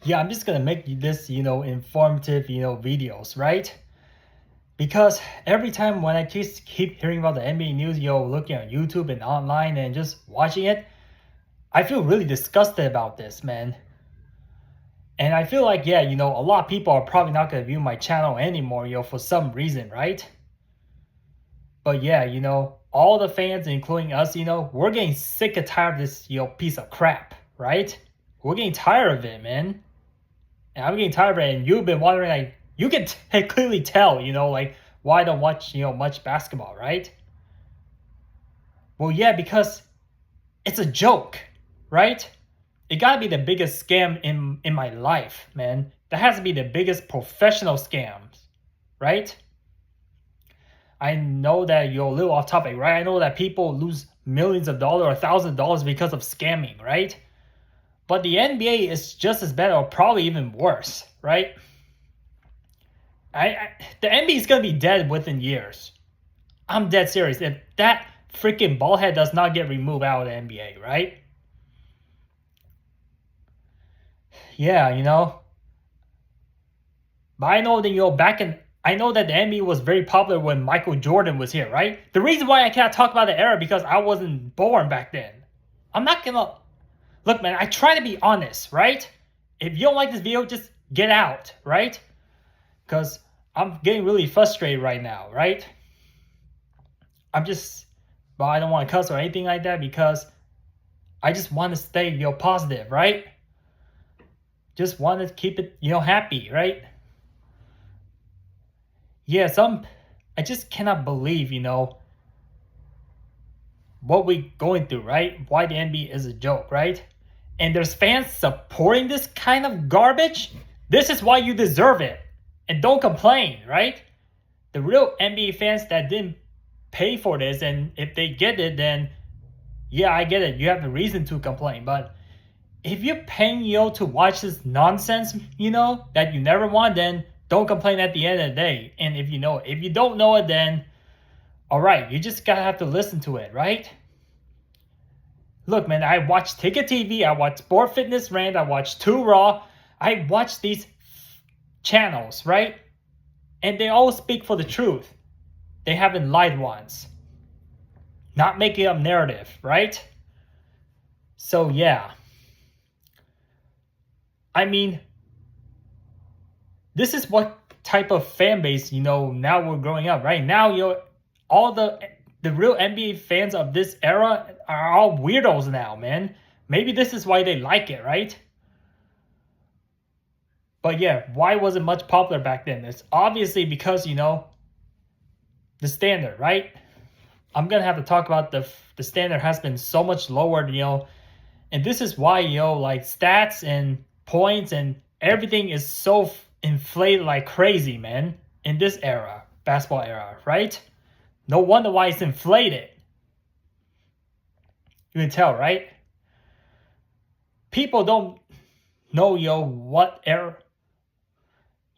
Yeah, I'm just gonna make this, informative, videos, right? Because every time when I just keep hearing about the NBA news, looking at YouTube and online and just watching it, I feel really disgusted about this, man. And I feel like, yeah, a lot of people are probably not gonna view my channel anymore, for some reason, right? But yeah, all the fans, including us, we're getting sick and tired of this, piece of crap, right? We're getting tired of it, man. And I'm getting tired of it. And you've been wondering, like, you can clearly tell, like, why I don't watch, much basketball, right? Well, yeah, because it's a joke, right? It gotta be the biggest scam in my life, man. That has to be the biggest professional scams, right? I know that you're a little off topic, right? I know that people lose millions of dollars or thousands of dollars because of scamming, right? But the NBA is just as bad or probably even worse, right? The NBA is gonna be dead within years. I'm dead serious. If that freaking ballhead does not get removed out of the NBA, right? Yeah, But I know that I know that the NBA was very popular when Michael Jordan was here, right? The reason why I cannot talk about the era because I wasn't born back then. I'm not gonna look, man. I try to be honest, right? If you don't like this video, just get out, right? Because I'm getting really frustrated right now, right? But I don't want to cuss or anything like that because I just want to stay, positive, right? Just want to keep it, happy, right? Yeah, I just cannot believe, what we going through, right? Why the NBA is a joke, right? And there's fans supporting this kind of garbage. This is why you deserve it. And don't complain, right? The real NBA fans that didn't pay for this, and if they get it, then yeah, I get it. You have the reason to complain. But if you're paying, to watch this nonsense, that you never want, then don't complain at the end of the day. And if you don't know it, then all right, you just gotta have to listen to it, right? Look, man, I watch Ticket TV, I watch Sport Fitness Rant, I watch 2 Raw. I watch these channels, right? And they all speak for the truth. They haven't lied once. Not making up narrative, right? So yeah. I mean, this is what type of fan base, now we're growing up, right? Now, all the real NBA fans of this era are all weirdos now, man. Maybe this is why they like it, right? But yeah, why was it much popular back then? It's obviously because, the standard, right? I'm going to have to talk about the standard has been so much lowered, and this is why, like stats and points and everything is so inflated like crazy, man, in this era, basketball era, right? No wonder why it's inflated. You can tell, right? People don't know, what era,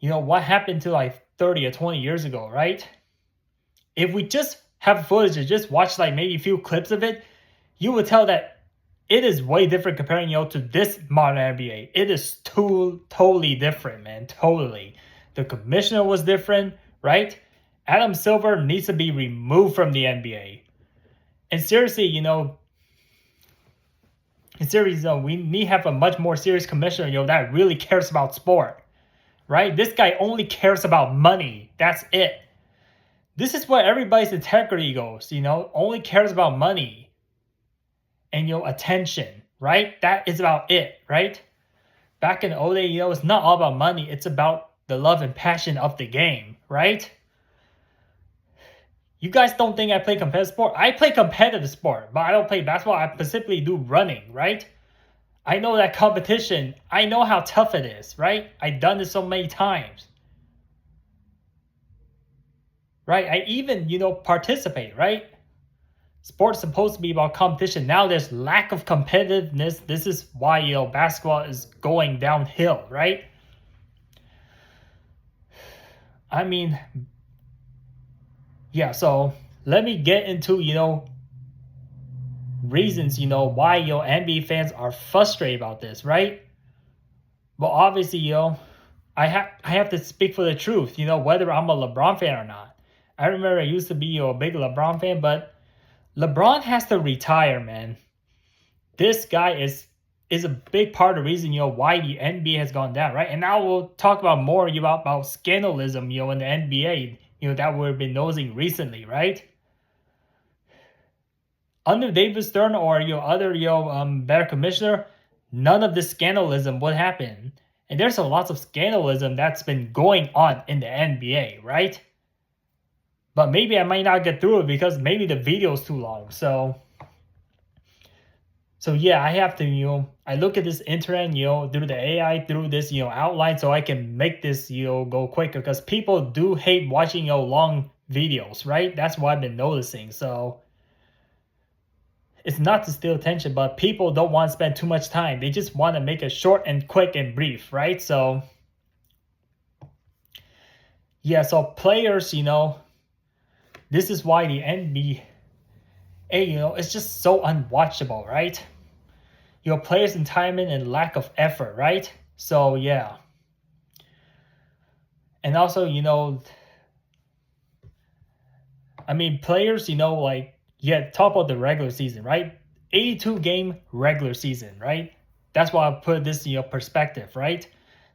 what happened to like 30 or 20 years ago, right? If we just have footage and just watch like maybe a few clips of it, you would tell that it is way different comparing, to this modern NBA. It is totally different, man. Totally. The commissioner was different, right? Adam Silver needs to be removed from the NBA. And seriously, we need to have a much more serious commissioner, that really cares about sport, right? This guy only cares about money. That's it. This is where everybody's integrity goes, only cares about money and attention, right? That is about it, right? Back in the old days, it's not all about money. It's about the love and passion of the game, right? You guys don't think I play competitive sport? I play competitive sport, but I don't play basketball. I specifically do running, right? I know that competition. I know how tough it is, right? I've done this so many times. Right? I even, participate, right? Sports supposed to be about competition. Now there's lack of competitiveness. This is why, basketball is going downhill, right? I mean, yeah, so let me get into, reasons, why, NBA fans are frustrated about this, right? But obviously, I have to speak for the truth, whether I'm a LeBron fan or not. I remember I used to be a big LeBron fan, but LeBron has to retire, man. This guy is a big part of the reason, why the NBA has gone down, right? And now we'll talk about more about scandalism, in the NBA, that we've been noticing recently, right? Under David Stern or other better commissioner, none of this scandalism would happen. And there's a lot of scandalism that's been going on in the NBA, right? But maybe I might not get through it because maybe the video is too long. So yeah, I have to, I look at this internet, through the AI, through this, outline, so I can make this, go quicker. Because people do hate watching, long videos, right? That's what I've been noticing. So it's not to steal attention, but people don't want to spend too much time. They just want to make it short and quick and brief, right? So yeah, so players, this is why the NBA, it's just so unwatchable, right? Players' entitlement and lack of effort, right? So yeah. And also, players, talk about the regular season, right? 82 game regular season, right? That's why I put this, perspective, right?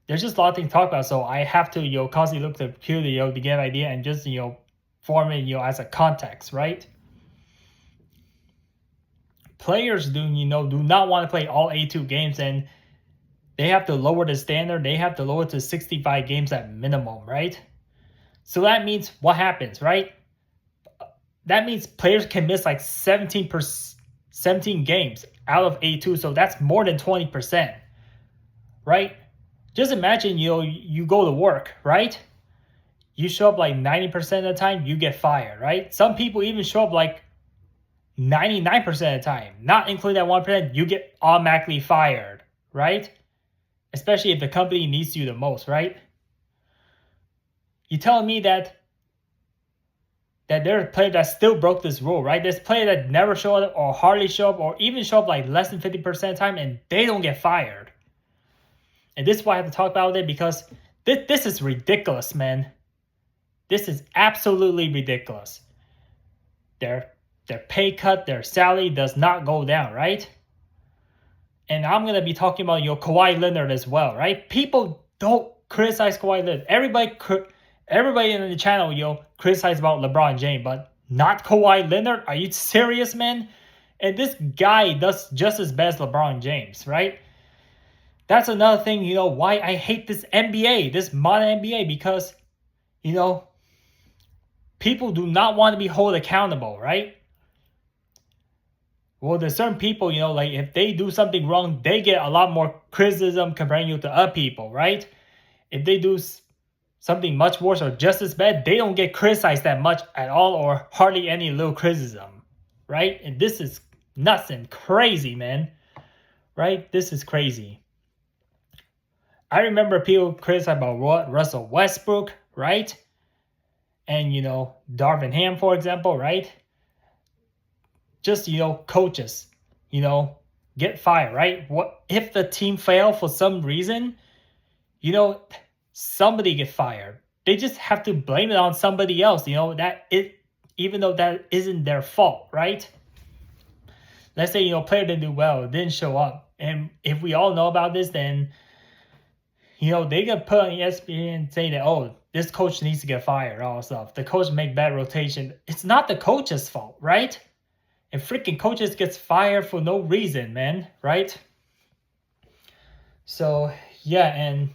There's just a lot of things to talk about, so I have to, constantly look to the computer, to get an idea and just, form it, as a context, right? Players do not want to play all 82 games, and they have to lower the standard. They have to lower to 65 games at minimum, right? So that means what happens, right? That means players can miss like 17 games out of 82. So that's more than 20%, right? Just imagine, you go to work, right? You show up like 90% of the time, you get fired, right? Some people even show up like 99% of the time, not including that 1%, you get automatically fired, right? Especially if the company needs you the most, right? You telling me that there's a player that still broke this rule, right? There's a player that never show up or hardly show up or even show up like less than 50% of the time and they don't get fired. And this is why I have to talk about it, because this is ridiculous, man. This is absolutely ridiculous. Their pay cut, their salary does not go down, right? And I'm going to be talking about Kawhi Leonard as well, right? People don't criticize Kawhi Leonard. Everybody in the channel, criticize about LeBron James, but not Kawhi Leonard? Are you serious, man? And this guy does just as bad as LeBron James, right? That's another thing, why I hate this NBA, this modern NBA, because, people do not want to be held accountable, right? Well, there's certain people, like if they do something wrong, they get a lot more criticism comparing you to other people, right? If they do something much worse or just as bad, they don't get criticized that much at all or hardly any little criticism, right? And this is nuts and crazy, man, right? This is crazy. I remember people criticize about Russell Westbrook, right? And, Darvin Ham, for example, right? Just, coaches, get fired, right? What if the team fail for some reason, somebody get fired. They just have to blame it on somebody else, even though that isn't their fault, right? Let's say, player didn't do well, didn't show up. And if we all know about this, then, they can put on ESPN and say that, oh, this coach needs to get fired, all that stuff. The coach make bad rotation. It's not the coach's fault, right? And freaking coaches gets fired for no reason, man, right? So, yeah, and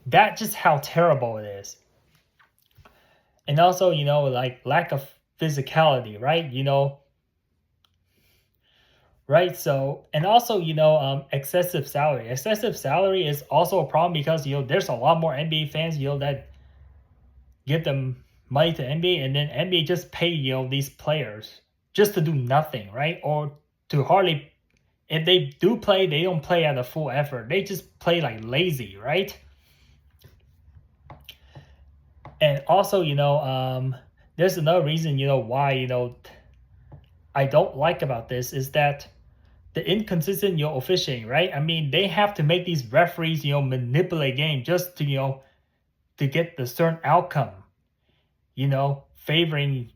that's just how terrible it is. And also, like lack of physicality, right? Right? So, and also, excessive salary. Excessive salary is also a problem because, there's a lot more NBA fans, that give them money to NBA, and then NBA just pay, these players just to do nothing, right? Or to hardly, if they do play, they don't play at a full effort. They just play like lazy, right? And also, there's another reason, why, I don't like about this is that the inconsistent, officiating, right? I mean, they have to make these referees, manipulate game just to, to get the certain outcome, favoring.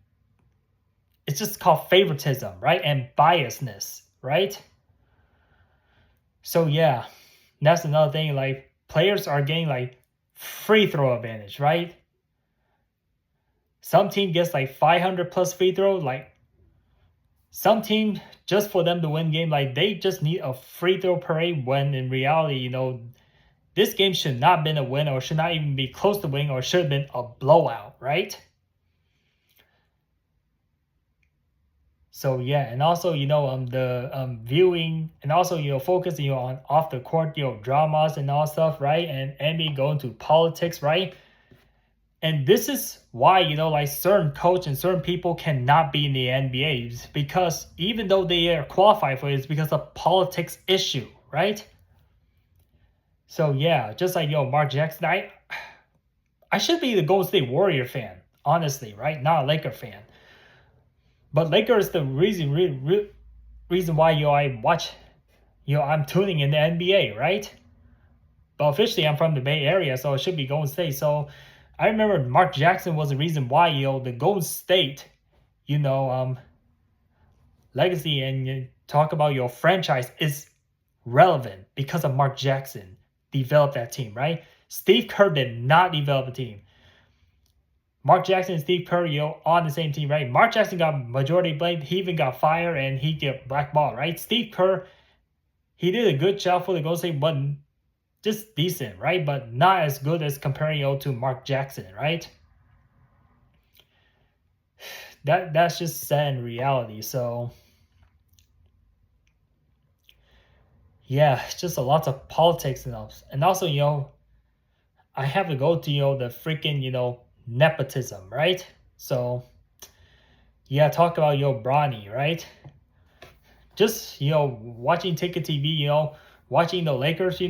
It's just called favoritism, right? And biasness, right? So yeah, that's another thing. Like players are getting like free throw advantage, right? Some team gets like 500 plus free throw. Like some team, just for them to win game, like they just need a free throw parade. When in reality, this game should not have been a win, or should not even be close to winning, or should have been a blowout, right? So yeah, and also the viewing, and also focusing on off the court dramas and all stuff, right? And NBA going to politics, right? And this is why like certain coach and certain people cannot be in the NBA, because even though they are qualified for it, it's because of politics issue, right? So yeah, just like Mark Jackson, I should be the Golden State Warrior fan, honestly, right? Not a Laker fan. But Laker is the reason why I watch, I'm tuning in the NBA, right? But officially I'm from the Bay Area, so it should be Golden State. So I remember Mark Jackson was the reason why the Golden State, legacy and talk about your franchise is relevant because of Mark Jackson developed that team, right? Steve Kerr did not develop the team. Mark Jackson and Steve Kerr, on the same team, right? Mark Jackson got majority blame. He even got fired and he get blackballed, right? Steve Kerr, he did a good job for the Golden State, but just decent, right? But not as good as comparing to Mark Jackson, right? That's just sad in reality. So yeah, it's just a lot of politics and also I have to go to the freaking nepotism, right? So yeah, talk about Bronny, right? Just watching Ticket TV, watching the Lakers,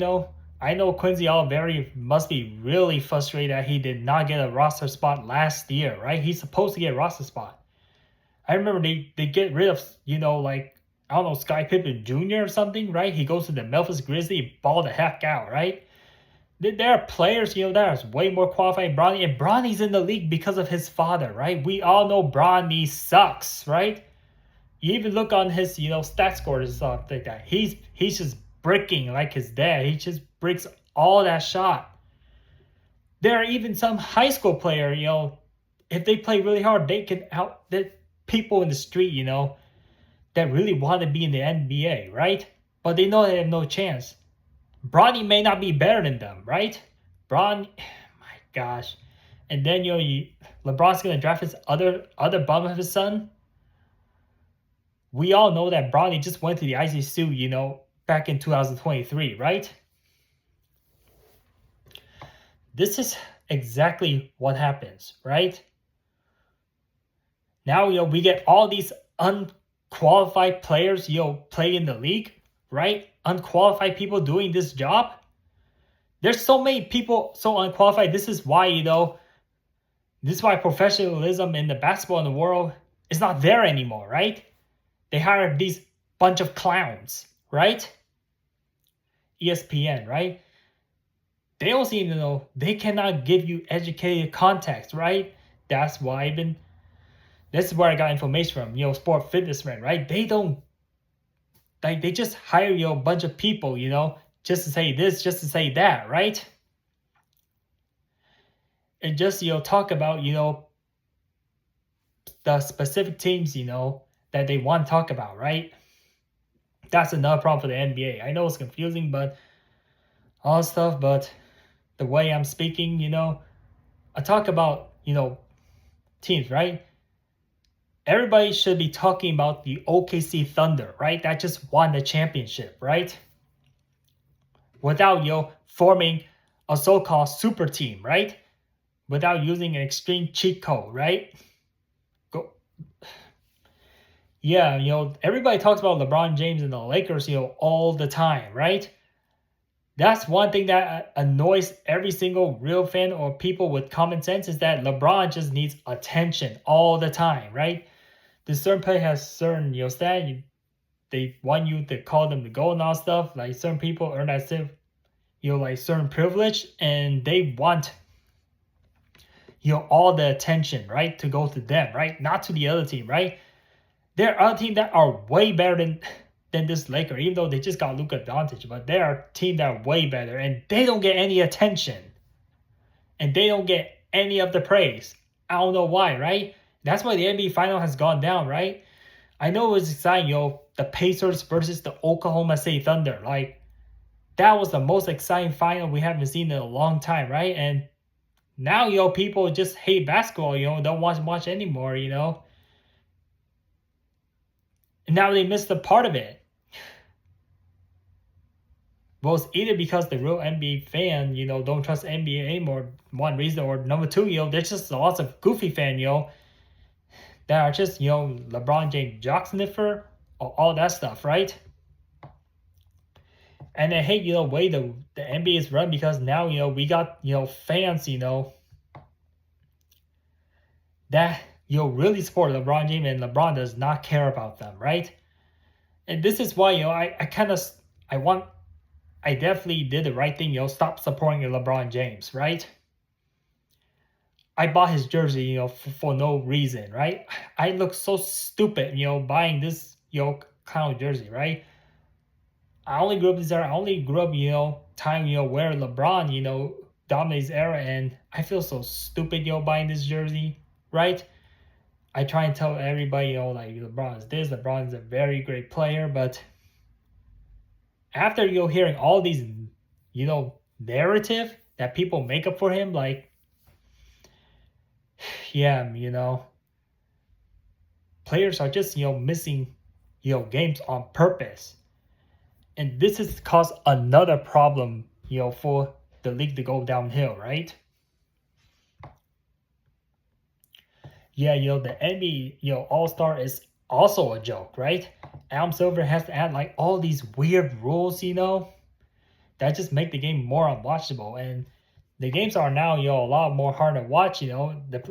I know Quincy Olivari must be really frustrated that he did not get a roster spot last year, right? He's supposed to get a roster spot. I remember they get rid of, like, I don't know, Sky Pippen Jr. or something, right? He goes to the Memphis Grizzlies, ball the heck out, right? There are players, that are way more qualified than Bronny, and Bronny's in the league because of his father, right? We all know Bronny sucks, right? You even look on his, stat scores and stuff like that. He's just bricking like his dad. He just bricks all that shot. There are even some high school player, if they play really hard, they can out the people in the street, that really want to be in the NBA, right? But they know they have no chance. Bronny may not be better than them, right? My gosh. And then LeBron's gonna draft his other bum of his son. We all know that Bronny just went to the ICC, back in 2023, right? This is exactly what happens, right? Now, we get all these unqualified players, play in the league, right? Unqualified people doing this job. There's so many people so unqualified. This is why, this is why professionalism in the basketball in the world is not there anymore, right? They hire these bunch of clowns, right? ESPN, right? They don't seem to know. They cannot give you educated context, right? That's why this is where I got information from, Sport Fitness Trend, right? They don't, like, they just hire, a bunch of people, just to say this, just to say that, right? And just, talk about, the specific teams, that they want to talk about, right? That's another problem for the NBA. I know it's confusing, but all stuff, but the way I'm speaking, I talk about, teams, right? Everybody should be talking about the OKC Thunder, right? That just won the championship, right? Without, forming a so-called super team, right? Without using an extreme cheat code, right? Yeah, everybody talks about LeBron James and the Lakers, all the time, right? That's one thing that annoys every single real fan or people with common sense, is that LeBron just needs attention all the time, right? The certain player has certain, stat, they want you to call them the gold and all stuff. Like certain people earn that like certain privilege, and they want all the attention, right, to go to them, right, not to the other team, right. There are other teams that are way better than this Laker, even though they just got Luka Doncic, but there are teams that are way better, and they don't get any attention, and they don't get any of the praise. I don't know why, right? That's why the NBA final has gone down, right? I know it was exciting, the Pacers versus the Oklahoma City Thunder. Like, that was the most exciting final we haven't seen in a long time, right? And now, people just hate basketball, don't want to watch anymore, And now they missed the part of it. Well, it's either because the real NBA fan, don't trust NBA anymore, one reason, or number two, there's just lots of goofy fan, that are just, LeBron James jock sniffer, all that stuff, right? And I hate, the way the NBA is run, because now, we got, fans, that, really support LeBron James, and LeBron does not care about them, right? And this is why, I definitely did the right thing, stop supporting LeBron James, right? I bought his jersey, for no reason, right? I look so stupid, buying this, kind of jersey, right? I only grew up this era. I only grew up, time, where LeBron, dominates era, and I feel so stupid, buying this jersey, right? I try and tell everybody, like LeBron is this, LeBron is a very great player, but after hearing all these, narrative that people make up for him, like, yeah, players are just, missing, games on purpose. And this has caused another problem, for the league to go downhill, right? Yeah, the NBA, All-Star is also a joke, right? Adam Silver has to add like all these weird rules, that just make the game more unwatchable. And the games are now, a lot more hard to watch, the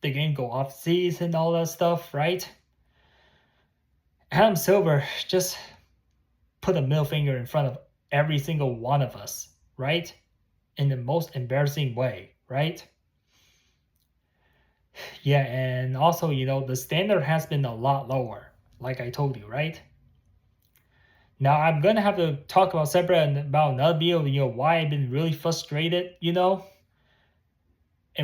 game go off season, all that stuff, right? Adam Silver just put a middle finger in front of every single one of us, right? In the most embarrassing way, right? Yeah, and also, the standard has been a lot lower, like I told you, right? Now, I'm going to have to talk about separate about another video, why I've been really frustrated, and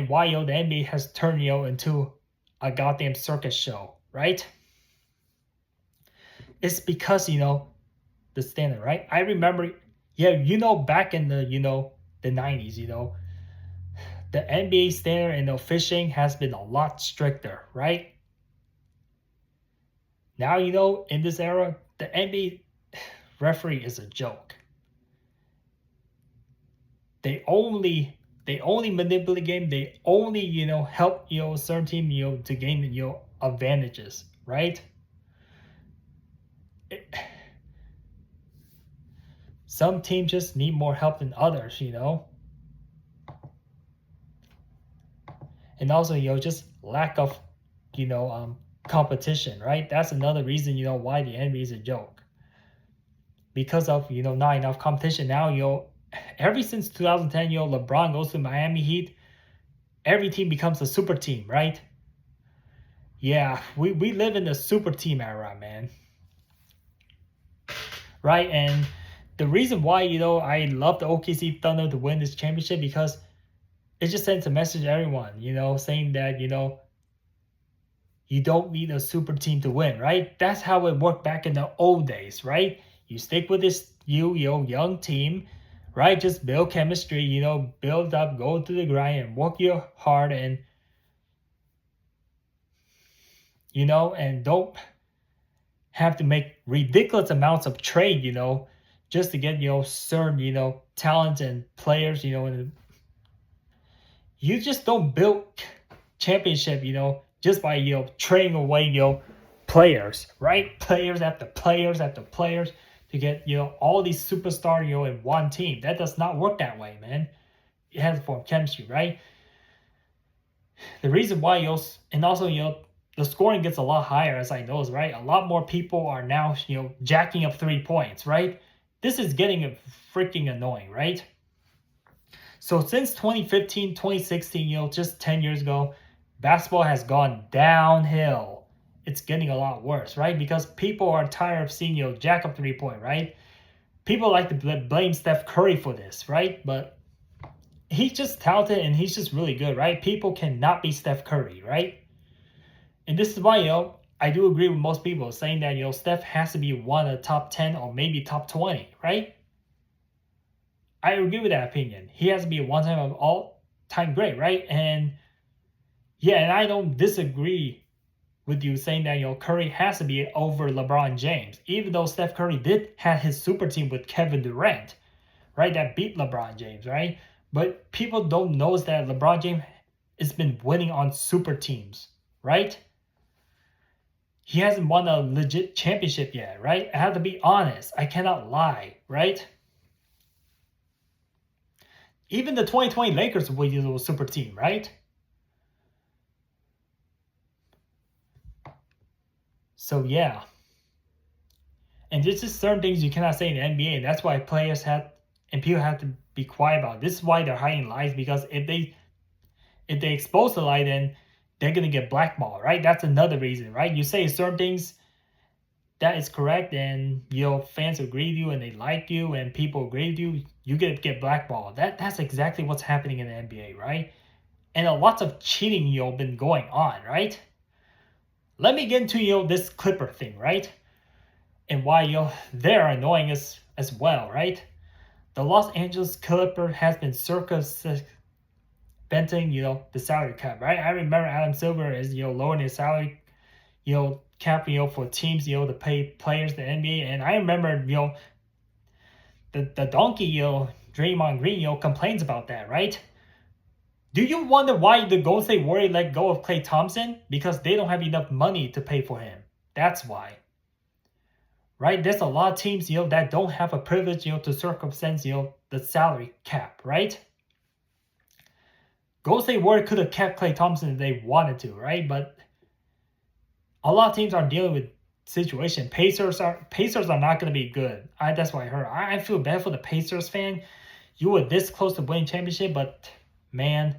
why, the NBA has turned, into a goddamn circus show, right? It's because, the standard, right? I remember, back in the, the 90s, the NBA standard and fishing has been a lot stricter, right? Now, in this era, the NBA referee is a joke. They only manipulate the game. They only, help, a certain team, to gain, advantages, right? Some teams just need more help than others, And also, just lack of, competition, right? That's another reason, why the NBA is a joke. Because of, not enough competition. Now, ever since 2010, LeBron goes to Miami Heat, every team becomes a super team, right? Yeah, we live in the super team era, man. Right? And the reason why, I love the OKC Thunder to win this championship, because it just sends a message to everyone, saying that, you don't need a super team to win, right? That's how it worked back in the old days, right? You stick with this young team, right? Just build chemistry, build up, go to the grind, and work your hard, and and don't have to make ridiculous amounts of trade, just to get certain talent and players, and you just don't build championship, just by trading away players, right? Players after players after players to get all these superstars in one team. That does not work that way, man. It has to form chemistry, right? The reason why and also the scoring gets a lot higher, as I noticed, right? A lot more people are now, jacking up 3 points, right? This is getting freaking annoying, right? So since 2015, 2016, just 10 years ago, basketball has gone downhill. It's getting a lot worse, right? Because people are tired of seeing, jack up 3 point, right? People like to blame Steph Curry for this, right? But he's just talented and he's just really good, right? People cannot be Steph Curry, right? And this is why, I do agree with most people saying that, Steph has to be one of the top 10 or maybe top 20, right? I agree with that opinion. He has to be a one-time of all-time great, right? And yeah, and I don't disagree with you saying that, Curry has to be over LeBron James, even though Steph Curry did have his super team with Kevin Durant, right? That beat LeBron James, right? But people don't notice that LeBron James has been winning on super teams, right? He hasn't won a legit championship yet, right? I have to be honest. I cannot lie, right? Even the 2020 Lakers were a super team, right? So yeah. And there's just certain things you cannot say in the NBA, and that's why players have and people have to be quiet about it. This is why they're hiding lies, because if they expose the lie, then they're gonna get blackballed, right? That's another reason, right? You say certain things that is correct, and fans agree with you and they like you and people agree with you, you get blackballed. That's exactly what's happening in the NBA, right? And lots of cheating been going on, right? Let me get into this Clipper thing, right? And why they're annoying us as well, right? The Los Angeles Clipper has been circumventing the salary cap, right? I remember Adam Silver is lowering his salary cap for teams to pay players in the NBA, and I remember the donkey Draymond Green complains about that, right? Do you wonder why the Golden State Warriors let go of Klay Thompson? Because they don't have enough money to pay for him. That's why. Right? There's a lot of teams, that don't have a privilege, to circumvent, the salary cap, right? Golden State Warriors could have kept Klay Thompson if they wanted to, right? But a lot of teams are dealing with situation. Pacers are not going to be good. That's what I heard. I feel bad for the Pacers fan. You were this close to winning championship, but man,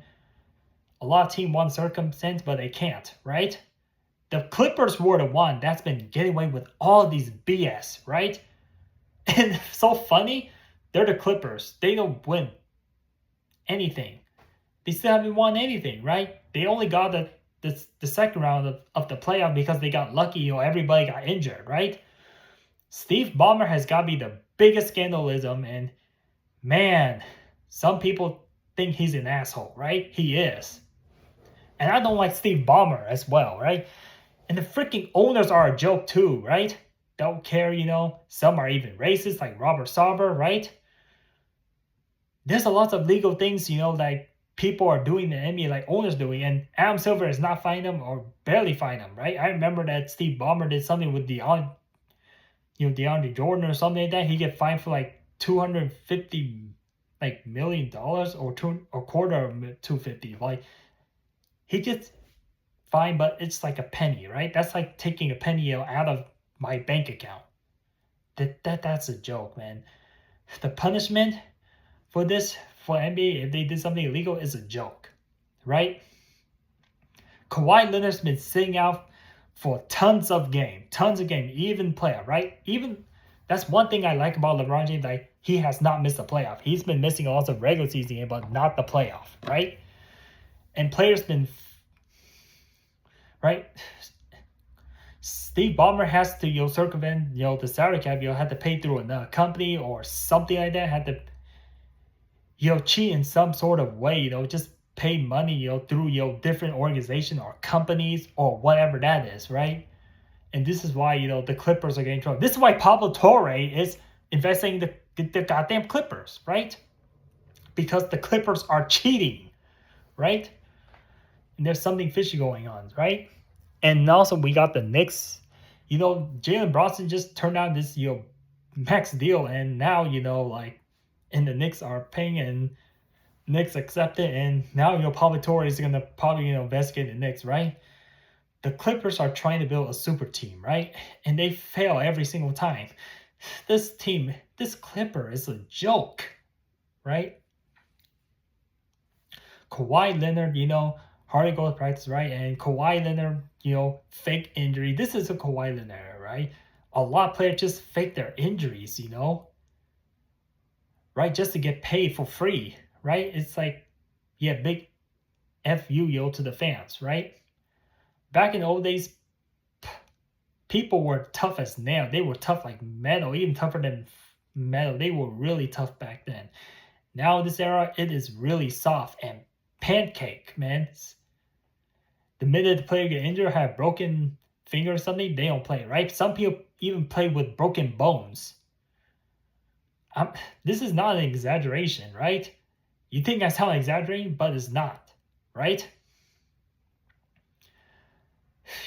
a lot of teams want circumstance, but they can't, right? The Clippers were the one that's been getting away with all these BS, right? And so funny, they're the Clippers. They don't win anything. They still haven't won anything, right? They only got the second round of the playoff because they got lucky, everybody got injured, right? Steve Ballmer has got to be the biggest scandalism, and man, some people think he's an asshole, right? He is. And I don't like Steve Ballmer as well, right? And the freaking owners are a joke too, right? Don't care, Some are even racist, like Robert Sarver, right? There's a lot of legal things, like people are doing in the NBA, like owners doing, and Adam Silver is not fining them or barely fining them, right? I remember that Steve Ballmer did something with DeAndre Jordan or something like that. He get fined for like $250 million or quarter of $250. Like he gets fine, but it's like a penny, right? That's like taking a penny out of my bank account. That's a joke, man. The punishment for this, for NBA, if they did something illegal, is a joke, right? Kawhi Leonard's been sitting out for tons of game, even playoff, right? Even that's one thing I like about LeBron James, like he has not missed a playoff. He's been missing lots of regular season game, but not the playoff, right? And players been right. Steve Ballmer has to circumvent the salary cap. Had to pay through another company or something like that. Had to cheat in some sort of way. Just pay money through different organization or companies or whatever that is, right? And this is why the Clippers are getting trouble. This is why Pablo Torre is investing the goddamn Clippers, right? Because the Clippers are cheating, right? And there's something fishy going on, right? And also we got the Knicks. Jalen Brunson just turned down this max deal, and now and the Knicks are paying, and Knicks accept it, and now Pablo Torre is gonna probably investigate the Knicks, right? the Clippers are trying to build a super team, right? And they fail every single time. This team, this Clipper is a joke, right? Kawhi Leonard, hardly go to practice, right? And Kawhi Leonard, fake injury. This is a Kawhi Leonard, right? A lot of players just fake their injuries, right? Just to get paid for free, right? It's like, yeah, big FU, to the fans, right? Back in the old days, people were tough as nail. They were tough like metal, even tougher than metal. They were really tough back then. Now in this era, it is really soft and pancake, man. The minute the player get injured, have broken finger or something, they don't play, right? Some people even play with broken bones. This is not an exaggeration, right? You think I sound exaggerating, but it's not, right?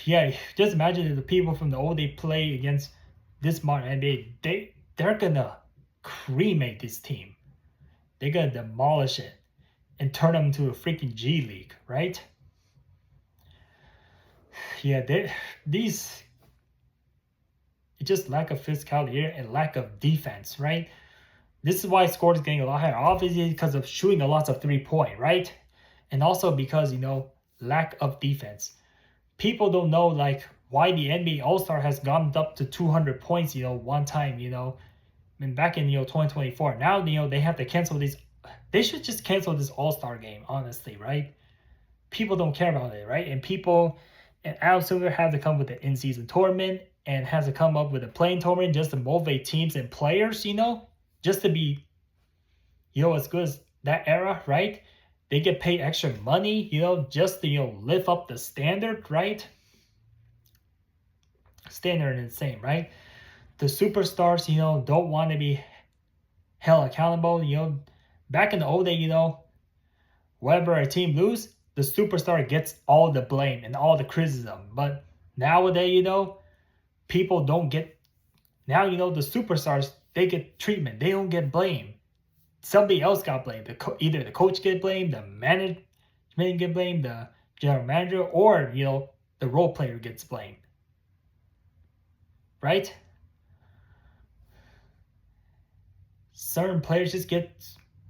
Yeah, just imagine if the people from the old day play against this modern NBA, they're gonna cremate this team. They're gonna demolish it and turn them into a freaking G League, right? Yeah, these it's just lack of physicality here and lack of defense, right? This is why score is getting a lot higher. Obviously, because of shooting a lot of 3-point, right? And also because lack of defense. People don't know why the NBA All-Star has gone up to 200 points, one time, and back in 2024. Now they have to cancel this. They should just cancel this All-Star game, honestly, right? People don't care about it, right? And Adam Silver has to come with the in-season tournament and has to come up with a playing tournament just to motivate teams and players, just to be, as good as that era, right? They get paid extra money, just to, lift up the standard, right? Standard is the same, right? The superstars, don't want to be held accountable. Back in the old day, whenever a team lose, the superstar gets all the blame and all the criticism. But nowadays, people don't get. Now, the superstars, they get treatment. They don't get blamed. Somebody else got blamed. Either the coach get blamed, the management get blamed, the general manager, or the role player gets blamed. Right? Certain players just get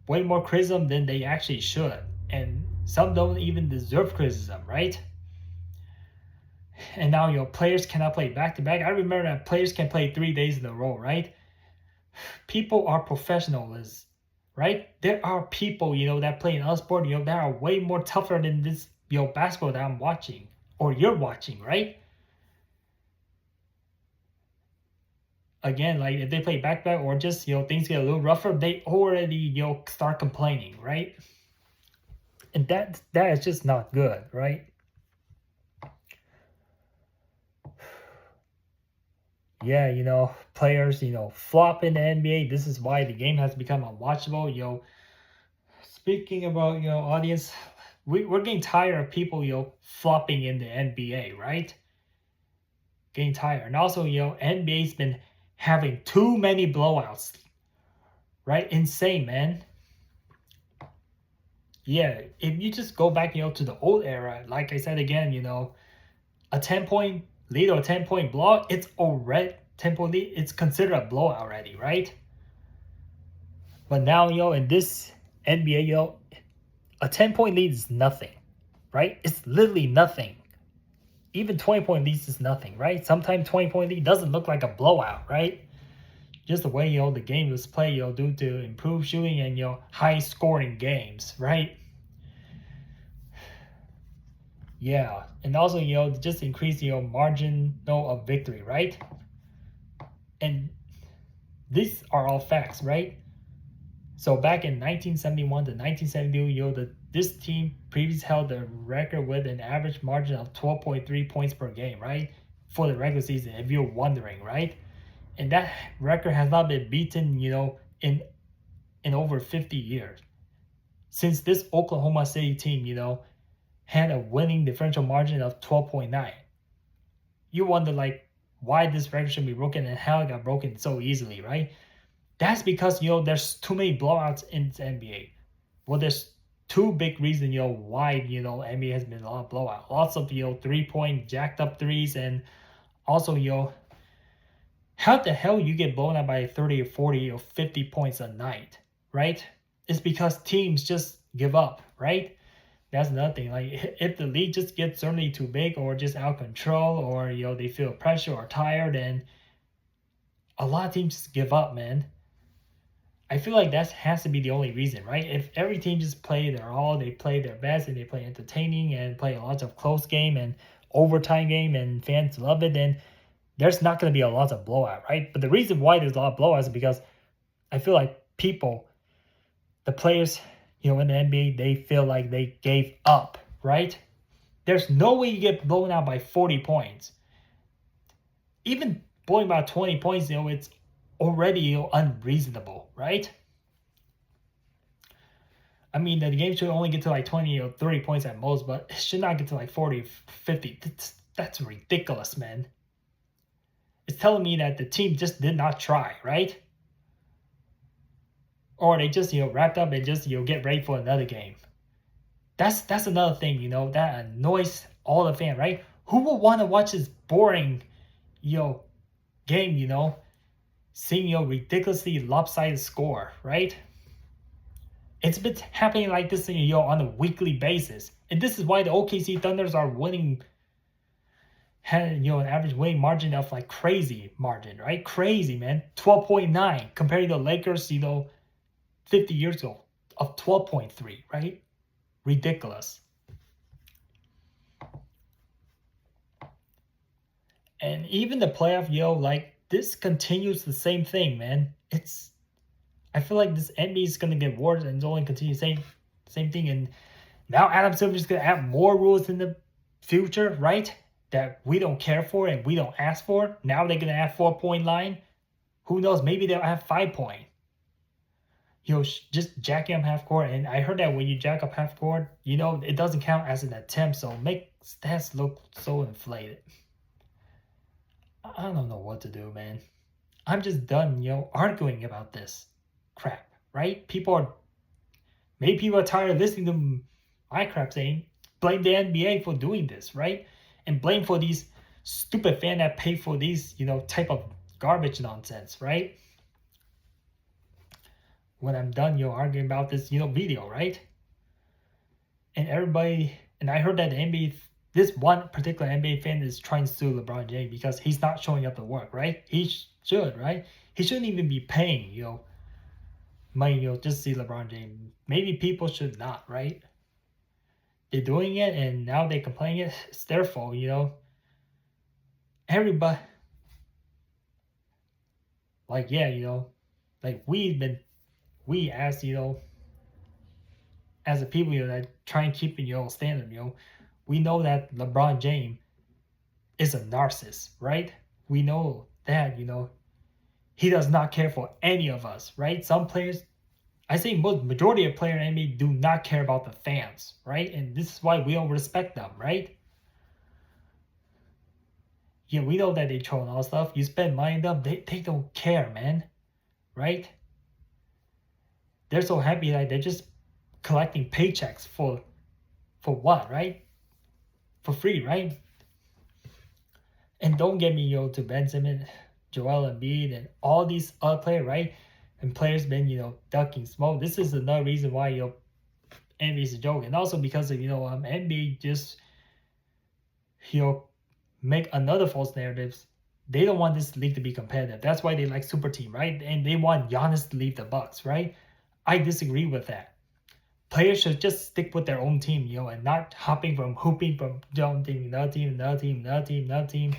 way more criticism than they actually should, and some don't even deserve criticism, right? And now players cannot play back to back. I remember that players can play 3 days in a row, right? People are professionals, right? There are people, that play in our sport, that are way more tougher than this, basketball that I'm watching or you're watching, right? Again, if they play back or just, things get a little rougher, they already, start complaining, right? And that is just not good, right? Yeah, players, flop in the NBA. This is why the game has become unwatchable. Speaking about, audience, we're getting tired of people, flopping in the NBA, right? Getting tired. And also, NBA's been having too many blowouts, right? Insane, man. Yeah, if you just go back, to the old era, like I said again, a 10-point lead or a 10-point blowout, it's already 10-point lead, it's considered a blowout already, right? But now, in this NBA, a 10-point lead is nothing, right? It's literally nothing. Even 20-point leads is nothing, right? Sometimes 20-point lead doesn't look like a blowout, right? Just the way, the game was played, due to improved shooting and, high scoring games, right? Yeah, and also, just increase, margin of victory, right? And these are all facts, right? So back in 1971 to 1972, this team previously held the record with an average margin of 12.3 points per game, right? For the regular season, if you're wondering, right? And that record has not been beaten, in over 50 years. Since this Oklahoma City team, had a winning differential margin of 12.9. You wonder, why this record should be broken and how it got broken so easily, right? That's because, there's too many blowouts in the NBA. Well, there's two big reasons, why, NBA has been a lot of blowout. Lots of, 3-point jacked up threes, and also, how the hell you get blown out by 30 or 40 or 50 points a night, right? It's because teams just give up, right? That's another thing. Like, if the league just gets certainly too big or just out of control, or they feel pressure or tired, and a lot of teams just give up, man. I feel like that has to be the only reason, right? If every team just play their all, they play their best, and they play entertaining and play lots of close game and overtime game, and fans love it, then there's not going to be a lot of blowout, right? But the reason why there's a lot of blowouts is because I feel like the players, in the NBA, they feel like they gave up, right? There's no way you get blown out by 40 points. Even blowing by 20 points, it's already unreasonable, right? I mean, the game should only get to like 20 or 30 points at most, but it should not get to like 40, 50. That's ridiculous, man. It's telling me that the team just did not try, right? Or they just, wrapped up and just, get ready for another game. That's another thing, that annoys all the fans, right? Who would want to watch this boring, game, seeing, ridiculously lopsided score, right? It's been happening like this, on a weekly basis. And this is why the OKC Thunders are winning, had, an average winning margin of like crazy margin, right? Crazy, man. 12.9 compared to the Lakers, 50 years ago of 12.3, right? Ridiculous. And even the playoff, like this continues the same thing, man. I feel like this NBA is gonna get worse and it's only continue same thing. And now Adam Silver is gonna add more rules in the future, right? That we don't care for and we don't ask for. Now they're gonna add 4-point line. Who knows? Maybe they'll add 5-point. Just jacking up half court. And I heard that when you jack up half court, it doesn't count as an attempt. So make stats look so inflated. I don't know what to do, man. I'm just done, arguing about this crap, right? Maybe people are tired of listening to my crap saying, blame the NBA for doing this, right? And blame for these stupid fans that pay for these, type of garbage nonsense, right? When I'm done, arguing about this, video, right? And I heard that the NBA, this one particular NBA fan is trying to sue LeBron James because he's not showing up to work, right? He should, right? He shouldn't even be paying, money, just to see LeBron James. Maybe people should not, right? They're doing it and now they're complaining it. It's their fault, Everybody, like, yeah, like we as, as a people, that try and keep it, standard, we know that LeBron James is a narcissist, right? We know that, he does not care for any of us, right? Some players, I say majority of players in NBA do not care about the fans, right? And this is why we don't respect them, right? Yeah, we know that they troll and all stuff. You spend money on them, they don't care, man, right? They're so happy that they're just collecting paychecks for what, right? For free, right? And don't get me, to Ben Simmons, Joel Embiid, and all these other players, right? And players been, ducking smoke. This is another reason why, NBA is a joke. And also because of, NBA just, make another false narratives. They don't want this league to be competitive. That's why they like super team, right? And they want Giannis to leave the Bucks, right? I disagree with that. Players should just stick with their own team, and not hopping from hooping from one team, another team, another team, another team, another team.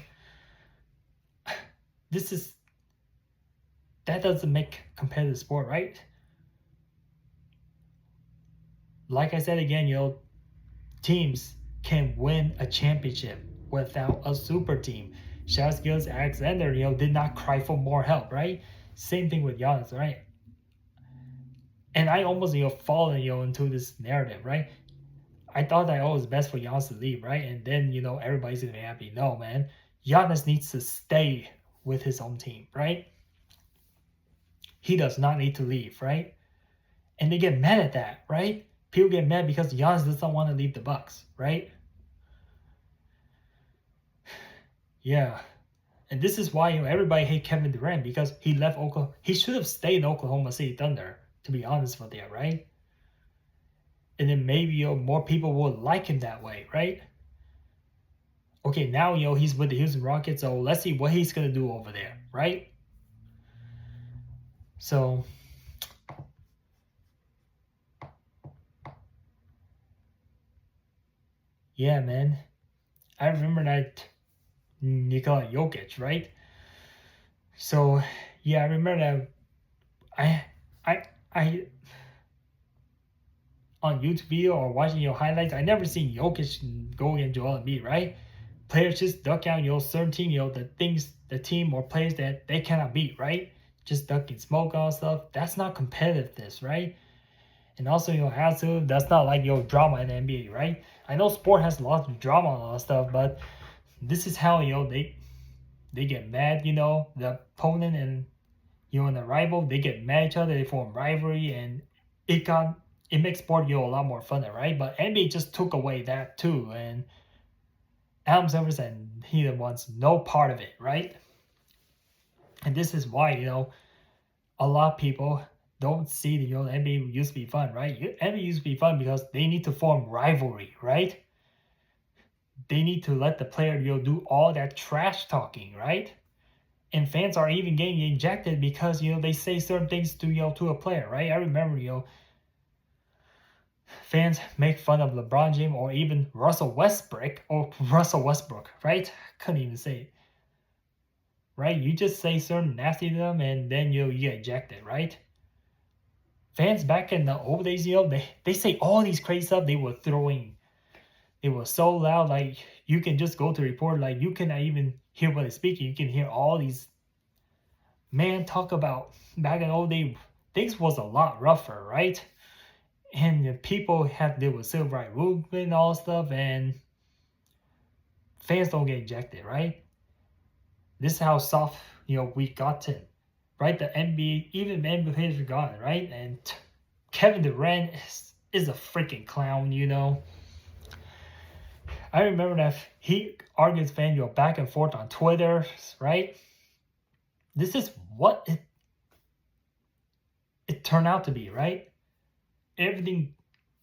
That doesn't make competitive sport, right? Like I said again, teams can win a championship without a super team. Shai Gilgeous-Alexander, did not cry for more help, right? Same thing with Giannis, right? And I almost, fallen, into this narrative, right? I thought that, it was best for Giannis to leave, right? And then, everybody's gonna be happy. No, man. Giannis needs to stay with his own team, right? He does not need to leave, right? And they get mad at that, right? People get mad because Giannis doesn't want to leave the Bucks, right? Yeah. And this is why everybody hate Kevin Durant, because he left Oklahoma. He should have stayed in Oklahoma City Thunder, to be honest with you, right? And then maybe more people will like him that way, right? Okay, now he's with the Houston Rockets, so let's see what he's gonna do over there, right? So yeah, man. I remember that Nikola Jokic, right? So yeah, I remember that I on YouTube video or watching your highlights, I never seen Jokic go against Joel Embiid, right? Players just duck out, certain team, the team or players that they cannot beat, right? Just ducking smoke on stuff. That's not competitiveness, right? And also, attitude, that's not like drama in the NBA, right? I know sport has lots of drama and all that stuff, but this is how they get mad, the opponent and and the rival, they get mad at each other, they form rivalry, and it makes sport a lot more fun, right? But NBA just took away that too, and Adam Silver said he wants no part of it, right? And this is why a lot of people don't see the NBA used to be fun, right? NBA used to be fun because they need to form rivalry, right? They need to let the player do all that trash talking, right? And fans are even getting ejected because they say certain things to a player, right? I remember fans make fun of LeBron James or even Russell Westbrook, right? Couldn't even say it, right? You just say certain nasty to them and then you get ejected, right? Fans back in the old days, they say all these crazy stuff they were throwing. It was so loud, like you can just go to report, like you cannot even hear what they're speaking. You can hear all these talk about back in the old day. Things was a lot rougher, right? And the people have to deal with civil rights movement and all stuff, and fans don't get ejected, right? This is how soft we gotten, right? The NBA, even the NBA players are gone, right? And Kevin Durant is a freaking clown, I remember that he argues fans back and forth on Twitter, right? This is what it turned out to be, right? Everything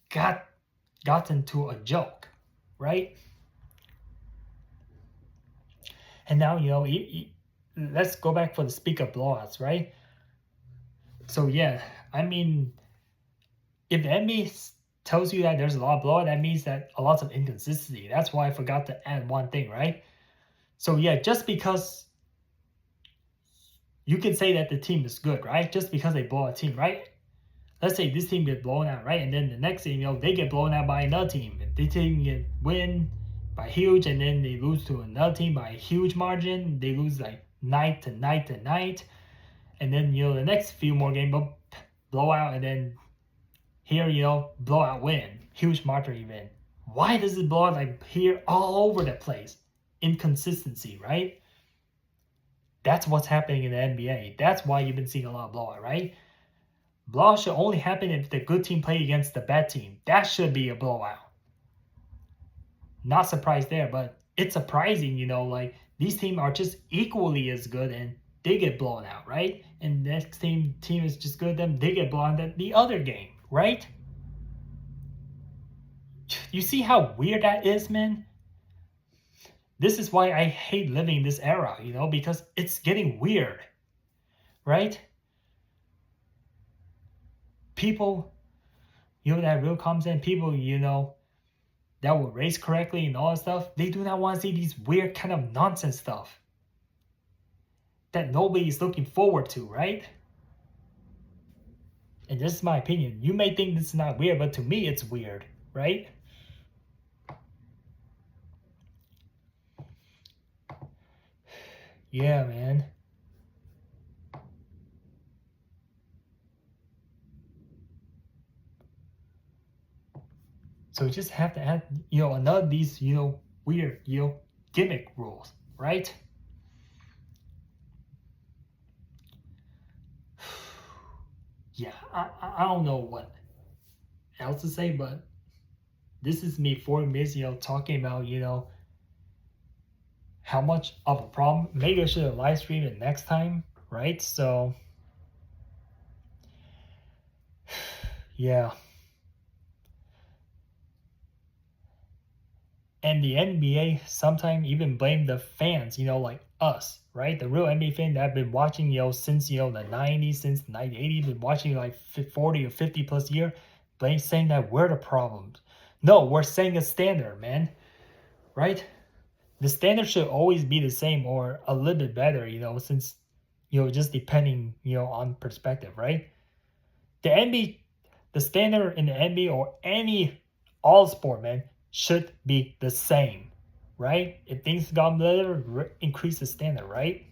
gotten to a joke, right? And now let's go back for the speak of blowouts, right? So yeah, I mean, if the NBA tells you that there's a lot of blowout, that means that a lot of inconsistency. That's why I forgot to add one thing, right? So yeah, just because you can say that the team is good, right? Just because they blow a team, right? Let's say this team gets blown out, right? And then the next thing they get blown out by another team. If this team get win by huge and then they lose to another team by a huge margin, they lose like night to night to night. And then the next few more games blowout, and then here blowout win, huge margin event. Why does it blow out like here all over the place? Inconsistency, right? That's what's happening in the NBA. That's why you've been seeing a lot of blowout, right? Blowout should only happen if the good team play against the bad team. That should be a blowout. Not surprised there, but it's surprising, like these teams are just equally as good and they get blown out, right? And the next team is just good, then they get blown out the other game, right? You see how weird that is, man? This is why I hate living this era, because it's getting weird, right? People, that real comes in, people, that will race correctly and all that stuff, they do not want to see these weird kind of nonsense stuff that nobody is looking forward to, right? And this is my opinion. You may think this is not weird, but to me it's weird, right? Yeah, man. So you just have to add, another of these, weird, gimmick rules, right? Yeah, I don't know what else to say, but this is me 4 minutes, talking about, how much of a problem. Maybe I should have live streamed it next time, right? So, yeah. And the NBA sometimes even blame the fans, like us, right? The real NBA fan that have been watching, since, the 90s, since the 1980s, been watching like 40 or 50 plus year, saying that we're the problems. No, we're saying a standard, man, right? The standard should always be the same or a little bit better, since, just depending, on perspective, right? The NBA, the standard in the NBA or any all sport, man, should be the same, right? If things got better, increase the standard, right?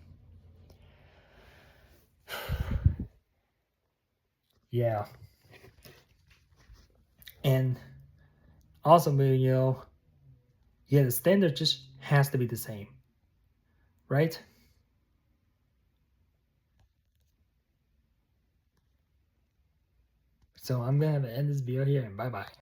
Yeah. And also, yeah, the standard just has to be the same, right? So I'm gonna end this video here and bye bye.